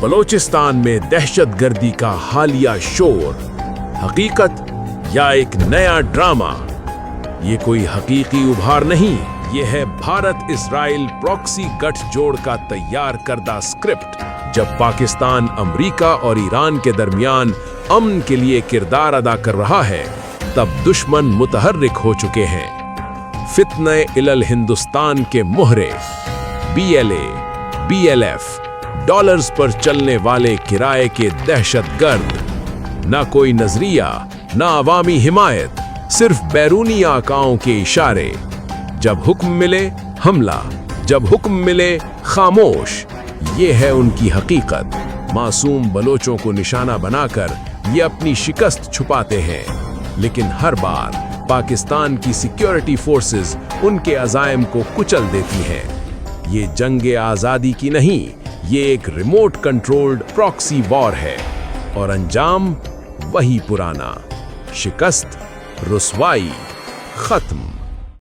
بلوچستان میں دہشت گردی کا حالیہ شور، حقیقت یا ایک نیا ڈرامہ؟ یہ کوئی حقیقی ابھار نہیں، یہ ہے بھارت اسرائیل پراکسی گٹھ جوڑ کا تیار کردہ اسکرپٹ۔ جب پاکستان امریکہ اور ایران کے درمیان امن کے لیے کردار ادا کر رہا ہے، تب دشمن متحرک ہو چکے ہیں۔ فتنہ ہندوستان کے مہرے، BLA، BLF، ڈالرز پر چلنے والے کرائے کے دہشت گرد، نہ کوئی نظریہ، نہ عوامی حمایت، صرف بیرونی آقاؤں کے اشارے۔ جب حکم ملے حملہ، جب حکم ملے خاموش، یہ ہے ان کی حقیقت۔ معصوم بلوچوں کو نشانہ بنا کر یہ اپنی شکست چھپاتے ہیں، لیکن ہر بار پاکستان کی سیکیورٹی فورسز ان کے عزائم کو کچل دیتی ہیں۔ یہ جنگ آزادی کی نہیں، یہ ایک ریموٹ کنٹرولڈ پراکسی وار ہے، اور انجام وہی پرانا: شکست، رسوائی، ختم۔